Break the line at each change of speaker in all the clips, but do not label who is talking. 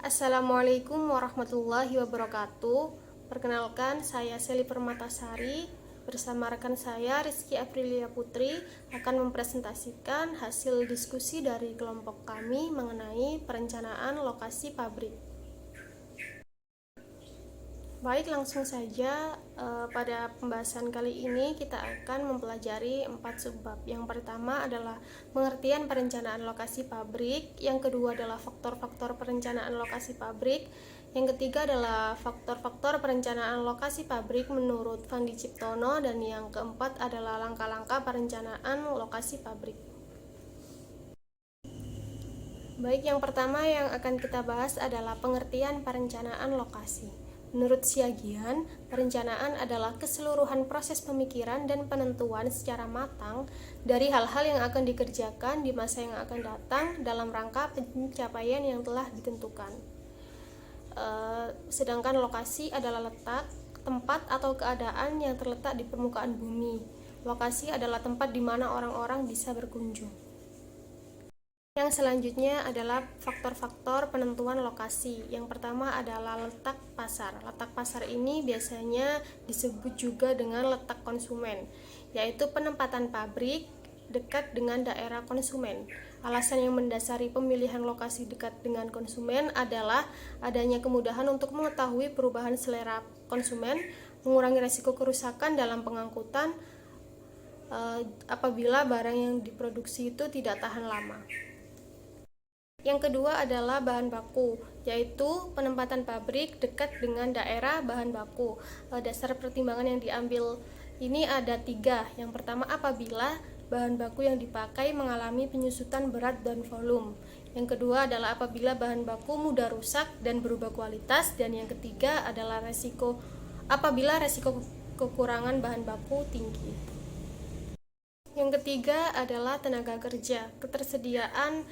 Assalamualaikum warahmatullahi wabarakatuh. Perkenalkan, saya Seli Permatasari bersama rekan saya Rizky Aprilia Putri akan mempresentasikan hasil diskusi dari kelompok kami mengenai perencanaan lokasi pabrik. Baik, langsung saja pada pembahasan kali ini kita akan mempelajari 4 subbab. Yang pertama adalah pengertian perencanaan lokasi pabrik, yang kedua adalah faktor-faktor perencanaan lokasi pabrik, yang ketiga adalah faktor-faktor perencanaan lokasi pabrik menurut Fandi Ciptono, dan yang keempat adalah langkah-langkah perencanaan lokasi pabrik. Baik, yang pertama yang akan kita bahas adalah pengertian perencanaan lokasi. Menurut Siagian, perencanaan adalah keseluruhan proses pemikiran dan penentuan secara matang dari hal-hal yang akan dikerjakan di masa yang akan datang dalam rangka pencapaian yang telah ditentukan. Sedangkan lokasi adalah letak, tempat atau keadaan yang terletak di permukaan bumi. Lokasi adalah tempat di mana orang-orang bisa berkunjung. Yang selanjutnya adalah faktor-faktor penentuan lokasi. Yang pertama adalah letak pasar. Letak pasar ini biasanya disebut juga dengan letak konsumen, yaitu penempatan pabrik dekat dengan daerah konsumen. Alasan yang mendasari pemilihan lokasi dekat dengan konsumen adalah adanya kemudahan untuk mengetahui perubahan selera konsumen, mengurangi risiko kerusakan dalam pengangkutan apabila barang yang diproduksi itu tidak tahan lama. Yang kedua adalah bahan baku, yaitu penempatan pabrik dekat dengan daerah bahan baku. Dasar pertimbangan yang diambil ini ada 3. Yang pertama, apabila bahan baku yang dipakai mengalami penyusutan berat dan volume. Yang kedua adalah apabila bahan baku mudah rusak dan berubah kualitas. Dan yang ketiga adalah apabila resiko kekurangan bahan baku tinggi. Yang ketiga adalah tenaga kerja. Ketersediaan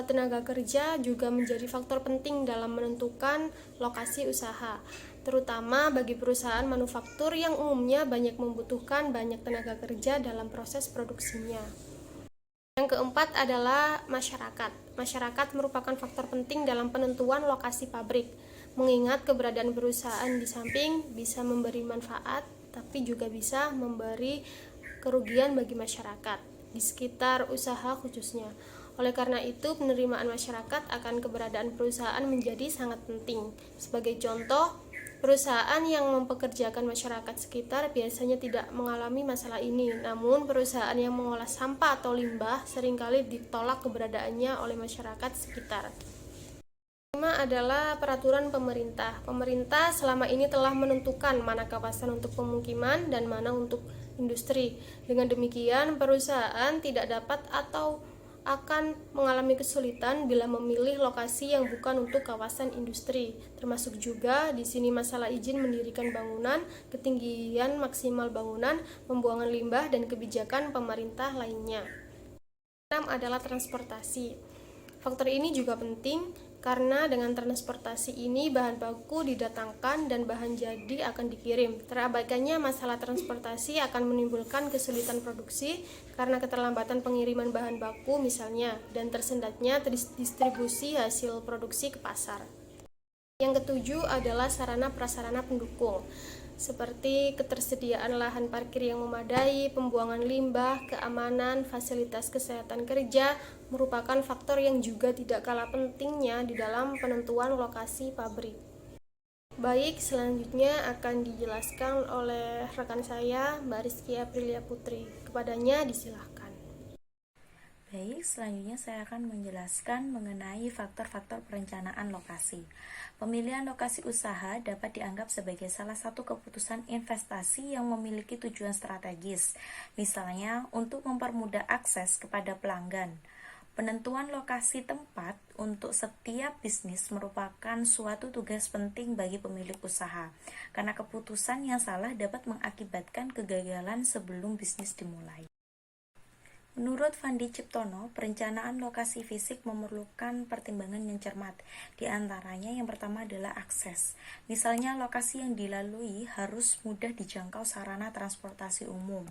tenaga kerja juga menjadi faktor penting dalam menentukan lokasi usaha, terutama bagi perusahaan manufaktur yang umumnya banyak membutuhkan banyak tenaga kerja dalam proses produksinya. Yang keempat adalah masyarakat. Masyarakat merupakan faktor penting dalam penentuan lokasi pabrik, mengingat keberadaan perusahaan di samping bisa memberi manfaat, tapi juga bisa memberi kerugian bagi masyarakat di sekitar usaha khususnya. Oleh karena itu, penerimaan masyarakat akan keberadaan perusahaan menjadi sangat penting. Sebagai contoh, perusahaan yang mempekerjakan masyarakat sekitar biasanya tidak mengalami masalah ini, namun perusahaan yang mengolah sampah atau limbah seringkali ditolak keberadaannya oleh masyarakat sekitar. Kelima adalah peraturan pemerintah. Pemerintah selama ini telah menentukan mana kawasan untuk pemukiman dan mana untuk industri. Dengan demikian, perusahaan tidak dapat atau akan mengalami kesulitan bila memilih lokasi yang bukan untuk kawasan industri. Termasuk juga di sini masalah izin mendirikan bangunan, ketinggian maksimal bangunan, pembuangan limbah, dan kebijakan pemerintah lainnya. 6 adalah transportasi. Faktor ini juga penting karena dengan transportasi ini bahan baku didatangkan dan bahan jadi akan dikirim. Terabaikannya masalah transportasi akan menimbulkan kesulitan produksi karena keterlambatan pengiriman bahan baku misalnya, dan tersendatnya distribusi hasil produksi ke pasar. Yang ketujuh adalah sarana prasarana pendukung, seperti ketersediaan lahan parkir yang memadai, pembuangan limbah, keamanan, fasilitas kesehatan kerja, merupakan faktor yang juga tidak kalah pentingnya di dalam penentuan lokasi pabrik. Baik, selanjutnya akan dijelaskan oleh rekan saya, Mbak Rizky Aprilia Putri. Kepadanya disilahkan.
Baik, selanjutnya saya akan menjelaskan mengenai faktor-faktor perencanaan lokasi. Pemilihan lokasi usaha dapat dianggap sebagai salah satu keputusan investasi yang memiliki tujuan strategis, misalnya untuk mempermudah akses kepada pelanggan. Penentuan lokasi tempat untuk setiap bisnis merupakan suatu tugas penting bagi pemilik usaha, karena keputusan yang salah dapat mengakibatkan kegagalan sebelum bisnis dimulai. Menurut Fandi Ciptono, perencanaan lokasi fisik memerlukan pertimbangan yang cermat. Di antaranya yang pertama adalah akses. Misalnya lokasi yang dilalui harus mudah dijangkau sarana transportasi umum.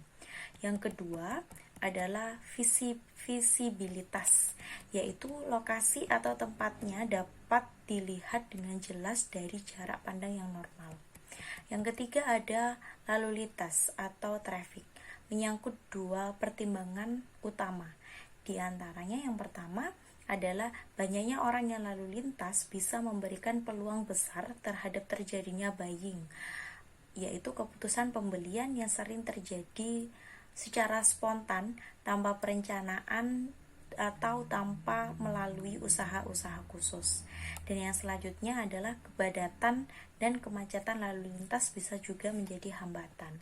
Yang kedua adalah visibilitas, yaitu lokasi atau tempatnya dapat dilihat dengan jelas dari jarak pandang yang normal. Yang ketiga ada lalu lintas atau traffic, menyangkut dua pertimbangan utama. Di antaranya yang pertama adalah banyaknya orang yang lalu lintas bisa memberikan peluang besar terhadap terjadinya buying, yaitu keputusan pembelian yang sering terjadi secara spontan tanpa perencanaan atau tanpa melalui usaha-usaha khusus. Dan yang selanjutnya adalah kepadatan dan kemacetan lalu lintas bisa juga menjadi hambatan.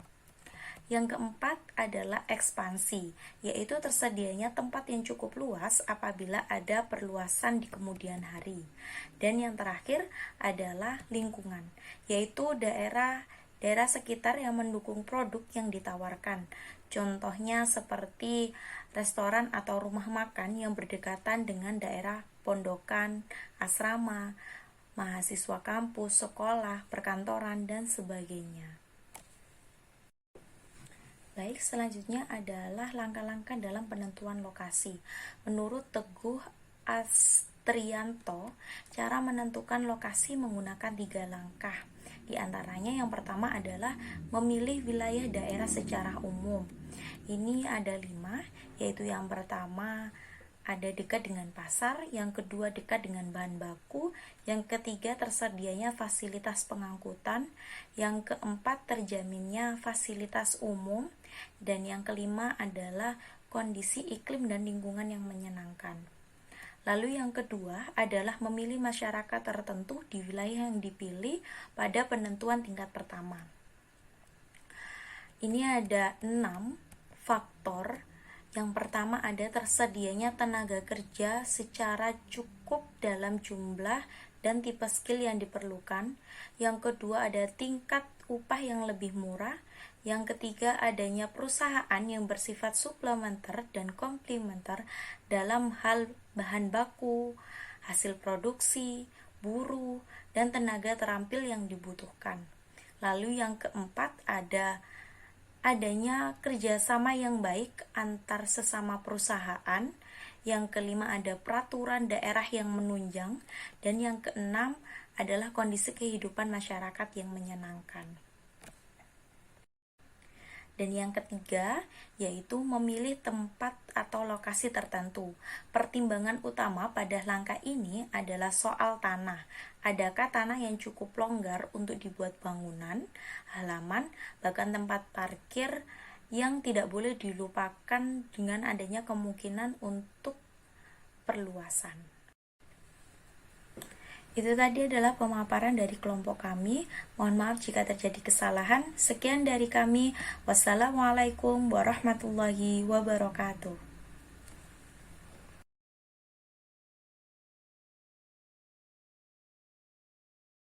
Yang keempat adalah ekspansi, yaitu tersedianya tempat yang cukup luas apabila ada perluasan di kemudian hari. Dan yang terakhir adalah lingkungan, yaitu daerah sekitar yang mendukung produk yang ditawarkan. Contohnya seperti restoran atau rumah makan yang berdekatan dengan daerah pondokan, asrama, mahasiswa kampus, sekolah, perkantoran, dan sebagainya. Baik, selanjutnya adalah langkah-langkah dalam penentuan lokasi. Menurut Teguh Astrianto, cara menentukan lokasi menggunakan 3 langkah. Di antaranya yang pertama adalah memilih wilayah daerah secara umum. Ini ada 5, yaitu yang pertama ada dekat dengan pasar, yang kedua dekat dengan bahan baku, yang ketiga tersedianya fasilitas pengangkutan, yang keempat terjaminnya fasilitas umum, dan yang kelima adalah kondisi iklim dan lingkungan yang menyenangkan. Lalu yang kedua adalah memilih masyarakat tertentu di wilayah yang dipilih pada penentuan tingkat pertama. Ini ada 6 faktor. Yang pertama ada tersedianya tenaga kerja secara cukup dalam jumlah dan tipe skill yang diperlukan. Yang kedua ada tingkat upah yang lebih murah. Yang ketiga adanya perusahaan yang bersifat suplementer dan komplementer dalam hal bahan baku, hasil produksi, buruh, dan tenaga terampil yang dibutuhkan. Lalu yang keempat adanya kerjasama yang baik antar sesama perusahaan. Yang kelima ada peraturan daerah yang menunjang. Dan yang keenam adalah kondisi kehidupan masyarakat yang menyenangkan. Dan yang ketiga yaitu memilih tempat atau lokasi tertentu. Pertimbangan utama pada langkah ini adalah soal tanah. Adakah tanah yang cukup longgar untuk dibuat bangunan, halaman, bahkan tempat parkir yang tidak boleh dilupakan dengan adanya kemungkinan untuk perluasan. Itu tadi adalah pemaparan dari kelompok kami. Mohon maaf jika terjadi kesalahan. Sekian dari kami. Wassalamualaikum warahmatullahi wabarakatuh.